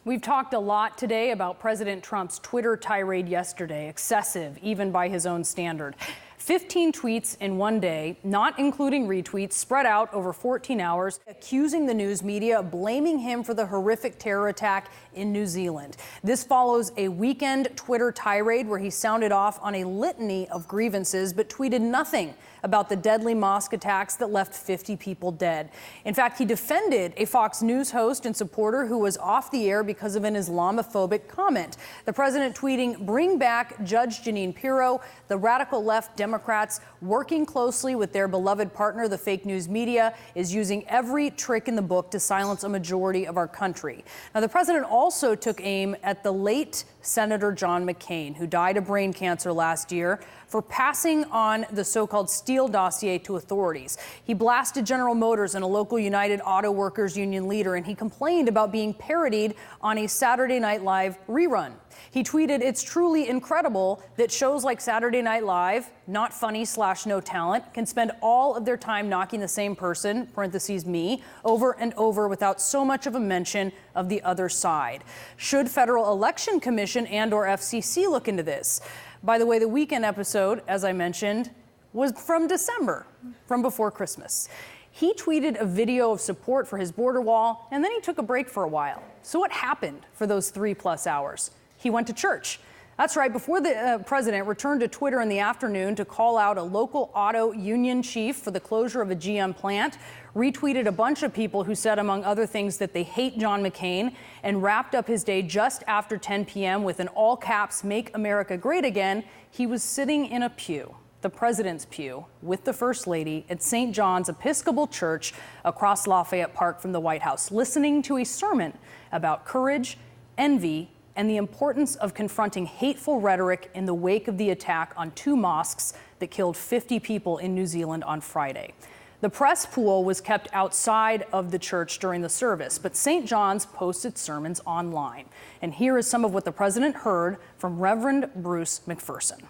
We've talked a lot today about President Trump's Twitter tirade yesterday, excessive even by his own standard. 15 tweets in one day, not including retweets, spread out over 14 hours, accusing the news media of blaming him for the horrific terror attack in New Zealand. This follows a weekend Twitter tirade where he sounded off on a litany of grievances, but tweeted nothing about the deadly mosque attacks that left 50 people dead. In fact, he defended a Fox News host and supporter who was off the air because of an Islamophobic comment. The president tweeting, "Bring back Judge Jeanine Pirro." The radical left Democrats, working closely with their beloved partner, the fake news media, is using every trick in the book to silence a majority of our country. Now, the president also took aim at the late Senator John McCain, who died of brain cancer last year, for passing on the so-called Steele dossier to authorities. He blasted General Motors and a local United Auto Workers Union leader, and he complained about being parodied on a Saturday Night Live rerun. He tweeted, "It's truly incredible that shows like Saturday Night Live, not funny/no talent, can spend all of their time knocking the same person, parentheses me, over and over without so much of a mention of the other side. Should Federal Election Commission and/or FCC look into this?" By the way, the weekend episode, as I mentioned, was from December, from before Christmas. He tweeted a video of support for his border wall, and then he took a break for a while. So what happened for those 3+ hours? He went to church. That's right, before the president returned to Twitter in the afternoon to call out a local auto union chief for the closure of a GM plant, retweeted a bunch of people who said, among other things, that they hate John McCain, and wrapped up his day just after 10 p.m. with an all caps "Make America Great Again." He was sitting in a pew, the president's pew, with the First Lady at St. John's Episcopal Church across Lafayette Park from the White House, listening to a sermon about courage, envy, and the importance of confronting hateful rhetoric in the wake of the attack on 2 mosques that killed 50 people in New Zealand on Friday. The press pool was kept outside of the church during the service, but St. John's posted sermons online. And here is some of what the president heard from Reverend Bruce McPherson.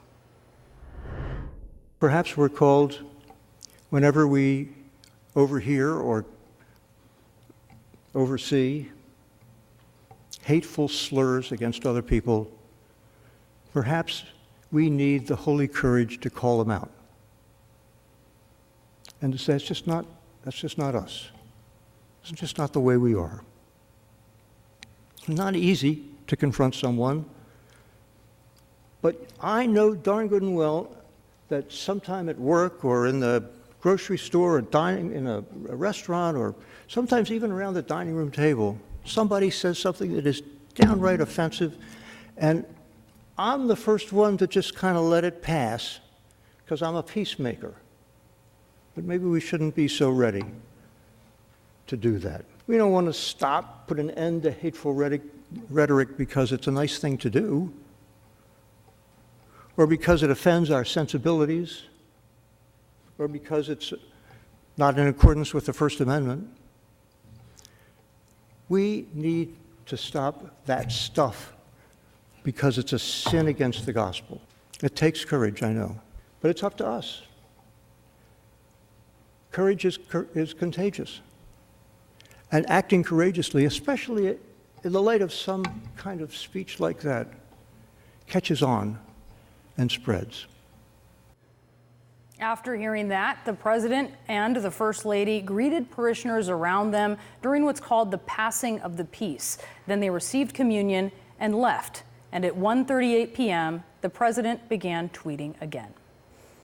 Perhaps we're called, whenever we overhear or oversee hateful slurs against other people, perhaps we need the holy courage to call them out and to say, that's just not us. It's just not the way we are. It's not easy to confront someone, but I know darn good and well that sometime at work or in the grocery store or dining in a restaurant or sometimes even around the dining room table, somebody says something that is downright offensive, and I'm the first one to just kind of let it pass because I'm a peacemaker. But maybe we shouldn't be so ready to do that. We don't want to put an end to hateful rhetoric because it's a nice thing to do, or because it offends our sensibilities, or because it's not in accordance with the First Amendment. We need to stop that stuff because it's a sin against the gospel. It takes courage, I know, but it's up to us. Courage is contagious. And acting courageously, especially in the light of some kind of speech like that, catches on and spreads. After hearing that, the president and the First Lady greeted parishioners around them during what's called the passing of the peace. Then they received communion and left. And at 1:38 p.m., the president began tweeting again.